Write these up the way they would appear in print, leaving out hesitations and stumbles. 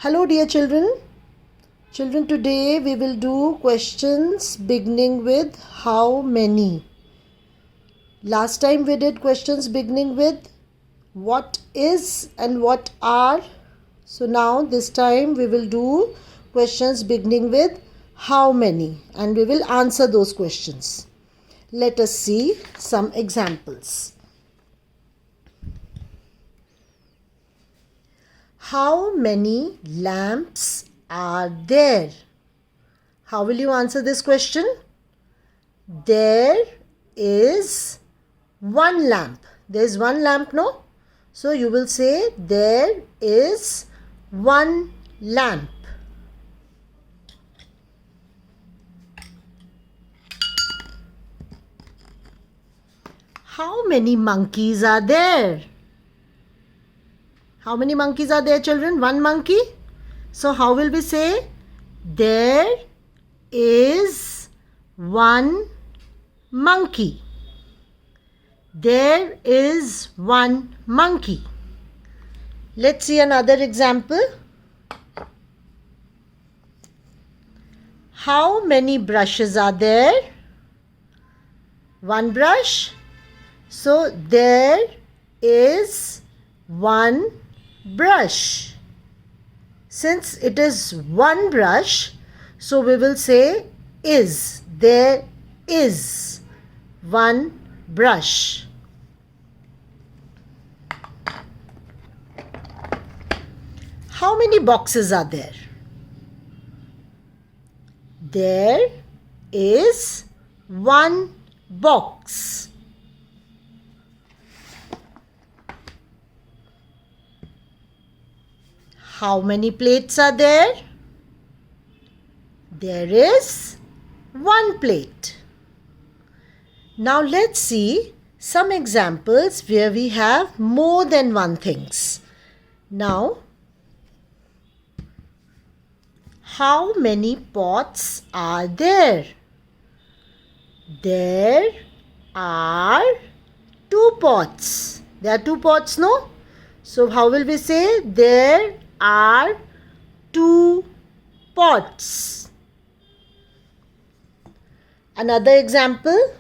Hello dear children. Children, today we will do questions beginning with how many. Last time we did questions beginning with what is and what are. So now this time we will do questions beginning with how many and we will answer those questions. Let us see some examples. How many lamps are there? How will you answer this question? There is one lamp. There is one lamp, no? So you will say there is one lamp. How many monkeys are there? How many monkeys are there, children? One monkey. So how will we say? There is one monkey. There is one monkey. Let's see another example. How many brushes are there? One brush. So there is one brush. Since it is one brush, so we will say is. There is one brush. How many boxes are there? There is one box. How many plates are there? There is one plate. Now let's see some examples where we have more than one things. Now, how many pots are there? There are two pots. There are two pots, no? So how will we say? There are two pots. Another example.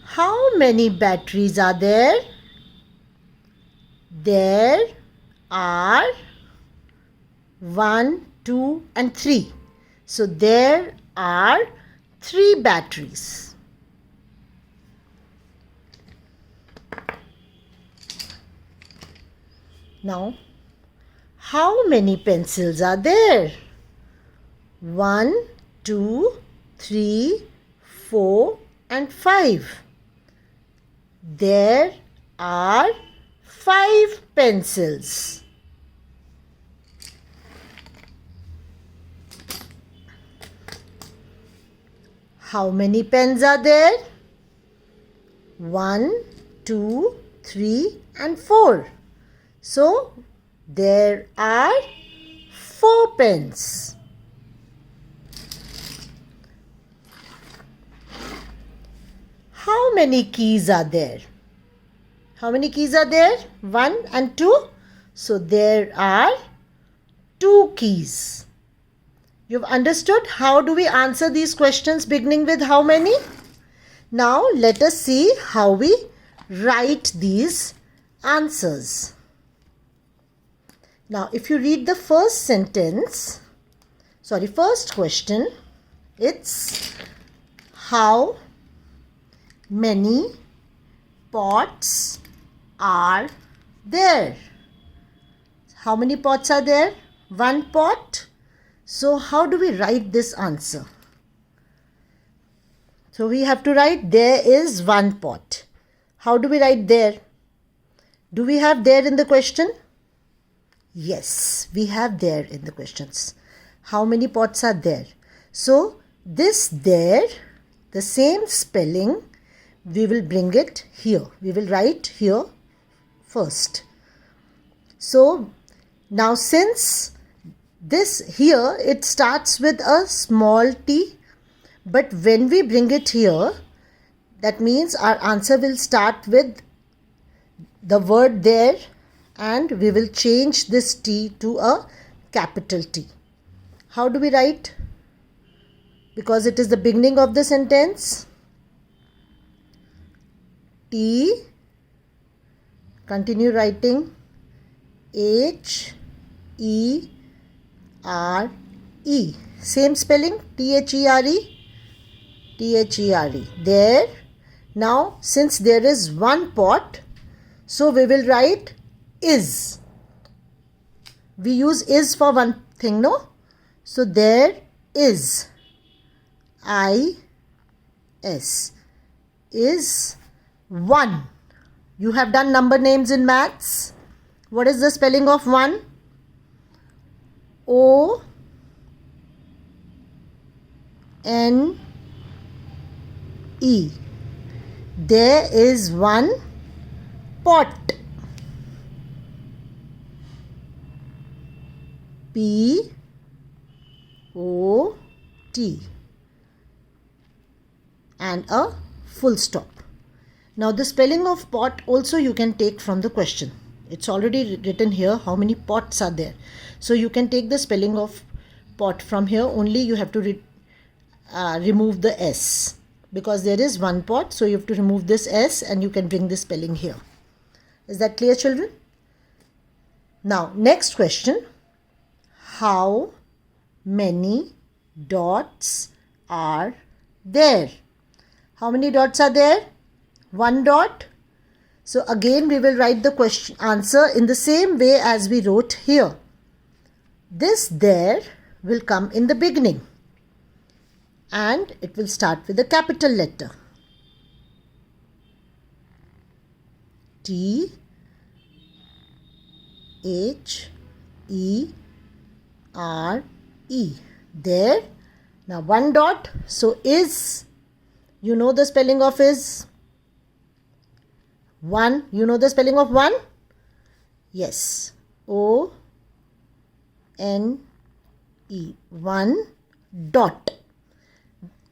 How many batteries are there? There are 1, 2 and 3. So there are 3 batteries. Now, how many pencils are there? 1, 2, 3, 4 and 5. There are 5 pencils. How many pens are there? 1, 2, 3 and 4. So, there are 4 pens. How many keys are there? How many keys are there? 1 and 2. So, there are 2 keys. You've understood how do we answer these questions beginning with how many? Now, let us see how we write these answers. Now, if you read the first question, it's how many pots are there? How many pots are there? One pot. So, how do we write this answer? So, we have to write there is one pot. How do we write there? Do we have there in the question? Yes, we have there in the questions. How many pots are there? So, this there, the same spelling, we will bring it here. We will write here first. So, now since this here, it starts with a small t. But when we bring it here, that means our answer will start with the word there and we will change this T to a capital T. How do we write? Because it is the beginning of the sentence. T, continue writing, H, E, R, E. Same spelling, T-H-E-R-E, T-H-E-R-E. There. Now, since there is one pot, so we will write is. We use is for one thing, no? So, there is. I-S. Is one. You have done number names in maths. What is the spelling of one? O N E. There is one pot. P O T. And a full stop. Now the spelling of pot also you can take from the question. It's already written here how many pots are there. So you can take the spelling of pot from here. Only you have to remove the S. Because there is one pot, so you have to remove this S and you can bring the spelling here. Is that clear, children? Now, next question. How many dots are there? How many dots are there? One dot. So again we will write the question answer in the same way as we wrote here. This there will come in the beginning and it will start with a capital letter. T H E R E. There. Now one dot. So is. You know the spelling of is? One. You know the spelling of one? Yes. O N E. One dot.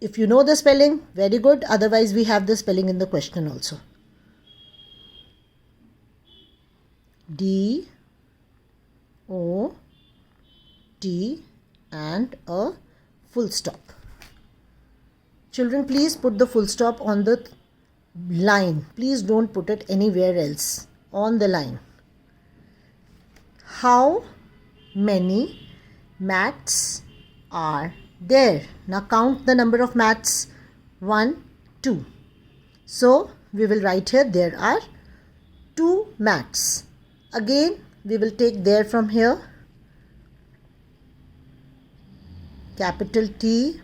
If you know the spelling, very good. Otherwise, we have the spelling in the question also. D O T and a full stop. Children, please put the full stop on the line. Please don't put it anywhere else. On the line. How many mats are there? Now count the number of mats. 1, 2. So we will write here there are 2 mats. Again we will take there from here. Capital T.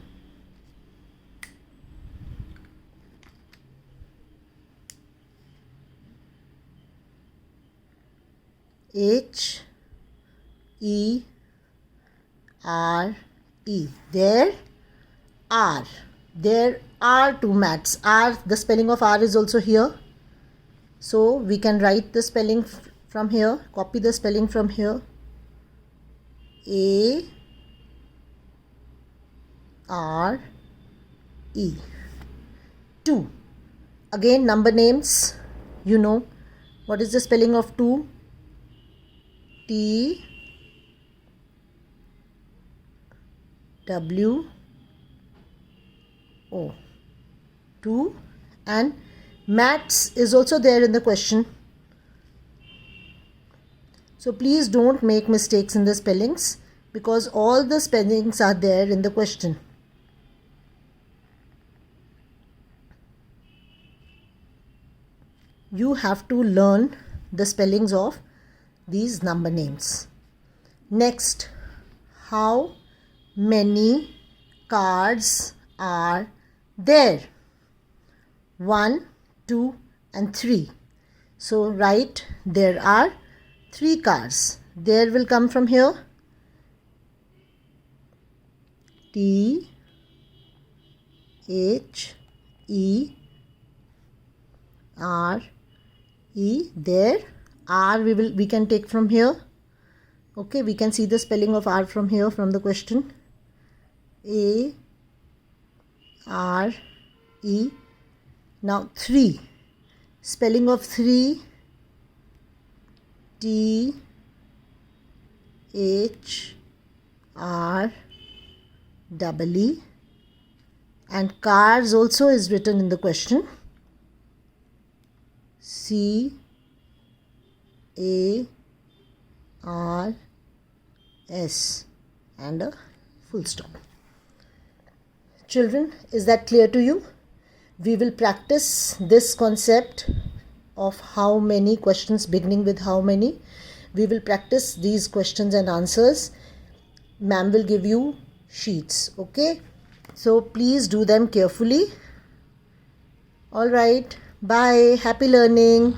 H E R E. There are. There are 2 mats. R, the spelling of R is also here. So we can write the spelling from here. Copy the spelling from here. A R E. 2. Again number names. You know what is the spelling of 2? T W O. 2. And mats is also there in the question. So please don't make mistakes in the spellings because all the spellings are there in the question. You have to learn the spellings of these number names. Next, how many cards are there? 1, 2 and 3. So write there are 3 cards. There will come from here. T H E R E. There. R we can take from here. Okay, we can see the spelling of R from here from the question. A R E. Now 3. Spelling of 3. T H R double E, and cars also is written in the question. C A R S and a full stop. Children, is that clear to you? We will practice this concept of how many questions beginning with how many. We will practice these questions and answers. Ma'am will give you sheets, okay? So please do them carefully. All right, bye. Happy learning.